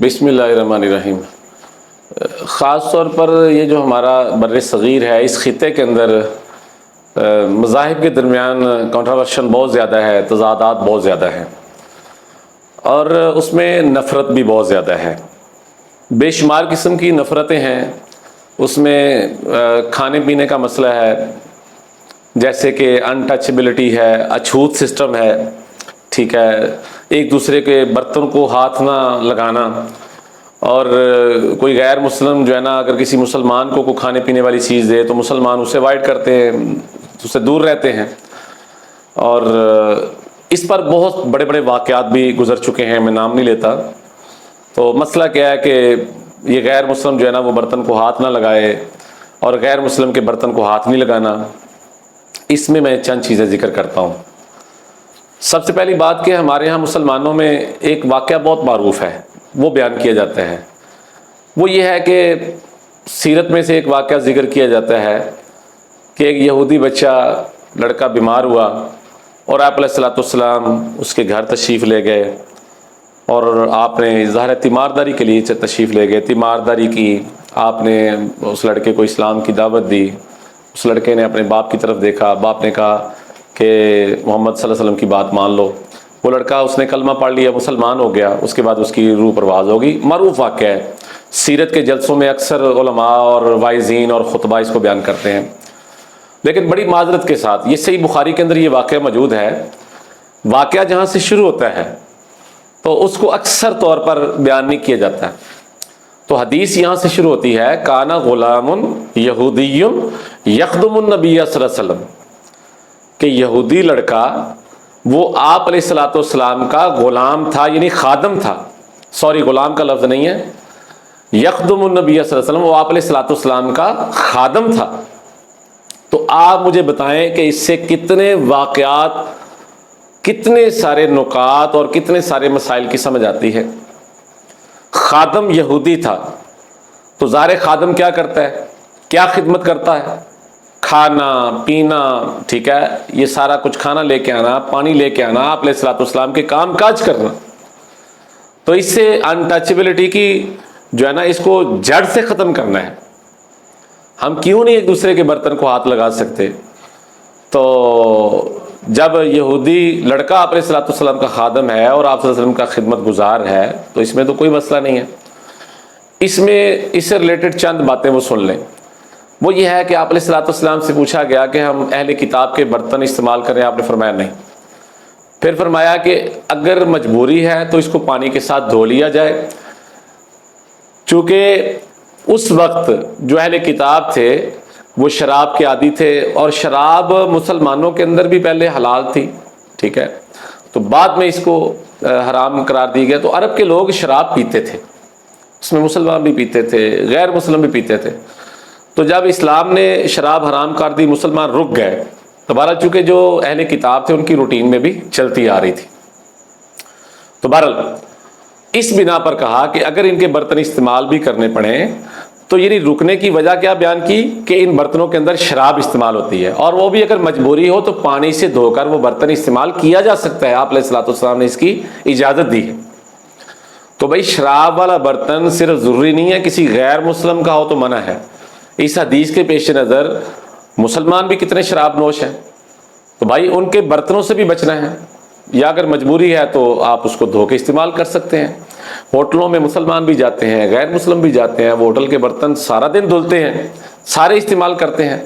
بسم اللہ الرحمن الرحیم۔ خاص طور پر یہ جو ہمارا بر صغیر ہے، اس خطے کے اندر مذاہب کے درمیان کنٹراورشن بہت زیادہ ہے، تضادات بہت زیادہ ہیں، اور اس میں نفرت بھی بہت زیادہ ہے۔ بے شمار قسم کی نفرتیں ہیں۔ اس میں کھانے پینے کا مسئلہ ہے، جیسے کہ انٹچبلٹی ہے، اچھوت سسٹم ہے، ٹھیک ہے، ایک دوسرے کے برتن کو ہاتھ نہ لگانا، اور کوئی غیر مسلم جو ہے نا اگر کسی مسلمان کو کوئی کھانے پینے والی چیز دے تو مسلمان اسے اوائڈ کرتے ہیں، اس سے دور رہتے ہیں، اور اس پر بہت بڑے بڑے واقعات بھی گزر چکے ہیں، میں نام نہیں لیتا۔ تو مسئلہ کیا ہے کہ یہ غیر مسلم جو ہے نا وہ برتن کو ہاتھ نہ لگائے، اور غیر مسلم کے برتن کو ہاتھ نہیں لگانا۔ اس میں چند چیزیں ذکر کرتا ہوں۔ سب سے پہلی بات کہ ہمارے ہاں مسلمانوں میں ایک واقعہ بہت معروف ہے، وہ بیان کیا جاتا ہے۔ وہ یہ ہے کہ سیرت میں سے ایک واقعہ ذکر کیا جاتا ہے کہ ایک یہودی بچہ لڑکا بیمار ہوا، اور آپ علیہ الصلوۃ والسلام اس کے گھر تشریف لے گئے، اور آپ نے ظاہر تیمارداری کے لیے تشریف لے گئے، تیمارداری کی، آپ نے اس لڑکے کو اسلام کی دعوت دی۔ اس لڑکے نے اپنے باپ کی طرف دیکھا، باپ نے کہا کہ محمد صلی اللہ علیہ وسلم کی بات مان لو۔ وہ لڑکا اس نے کلمہ پڑھ لیا، مسلمان ہو گیا، اس کے بعد اس کی روح پرواز ہوگی۔ معروف واقعہ ہے، سیرت کے جلسوں میں اکثر علماء اور واعظین اور خطباء اس کو بیان کرتے ہیں۔ لیکن بڑی معذرت کے ساتھ یہ صحیح بخاری کے اندر یہ واقعہ موجود ہے۔ واقعہ جہاں سے شروع ہوتا ہے تو اس کو اکثر طور پر بیان نہیں کیا جاتا ہے۔ تو حدیث یہاں سے شروع ہوتی ہے، کانا غلام یہودی یخدم النبی صلی اللہ علیہ وسلم، کہ یہودی لڑکا وہ آپ علیہ الصلوۃ والسلام کا غلام تھا، یعنی خادم تھا، سوری غلام کا لفظ نہیں ہے، یخدم النبی صلی اللہ علیہ وسلم، وہ آپ علیہ الصلوۃ والسلام کا خادم تھا۔ تو آپ مجھے بتائیں کہ اس سے کتنے واقعات، کتنے سارے نکات اور کتنے سارے مسائل کی سمجھ آتی ہے۔ خادم یہودی تھا تو ظاہر خادم کیا کرتا ہے، کیا خدمت کرتا ہے، کھانا پینا، ٹھیک ہے، یہ سارا کچھ، کھانا لے کے آنا، پانی لے کے آنا، آپ علیہ الصلوۃ والسلام کے کام کاج کرنا۔ تو اس سے انٹچبلٹی کی جو ہے نا اس کو جڑ سے ختم کرنا ہے۔ ہم کیوں نہیں ایک دوسرے کے برتن کو ہاتھ لگا سکتے؟ تو جب یہودی لڑکا آپ علیہ الصلوۃ والسلام کا خادم ہے اور آپ صلی اللہ علیہ وسلم کا خدمت گزار ہے تو اس میں تو کوئی مسئلہ نہیں ہے۔ اس سے ریلیٹڈ چند باتیں وہ سن لیں۔ وہ یہ ہے کہ آپ علیہ الصلوۃ والسلام سے پوچھا گیا کہ ہم اہل کتاب کے برتن استعمال کریں، آپ نے فرمایا نہیں۔ پھر فرمایا کہ اگر مجبوری ہے تو اس کو پانی کے ساتھ دھو لیا جائے، چونکہ اس وقت جو اہل کتاب تھے وہ شراب کے عادی تھے، اور شراب مسلمانوں کے اندر بھی پہلے حلال تھی، ٹھیک ہے، تو بعد میں اس کو حرام قرار دی گیا۔ تو عرب کے لوگ شراب پیتے تھے، اس میں مسلمان بھی پیتے تھے، غیر مسلم بھی پیتے تھے۔ تو جب اسلام نے شراب حرام کر دی، مسلمان رک گئے، دوبارہ چونکہ جو اہل کتاب تھے ان کی روٹین میں بھی چلتی آ رہی تھی۔ تو بہرحال اس بنا پر کہا کہ اگر ان کے برتن استعمال بھی کرنے پڑیں تو یعنی رکنے کی وجہ کیا بیان کی کہ ان برتنوں کے اندر شراب استعمال ہوتی ہے، اور وہ بھی اگر مجبوری ہو تو پانی سے دھو کر وہ برتن استعمال کیا جا سکتا ہے، آپ علیہ الصلوۃ والسلام نے اس کی اجازت دی ہے۔ تو بھائی شراب والا برتن صرف ضروری نہیں ہے کسی غیر مسلم کا ہو تو منع ہے۔ اس حدیث کے پیش نظر مسلمان بھی کتنے شراب نوش ہیں، تو بھائی ان کے برتنوں سے بھی بچنا ہے، یا اگر مجبوری ہے تو آپ اس کو دھو کے استعمال کر سکتے ہیں۔ ہوٹلوں میں مسلمان بھی جاتے ہیں، غیر مسلم بھی جاتے ہیں، وہ ہوٹل کے برتن سارا دن دھلتے ہیں، سارے استعمال کرتے ہیں۔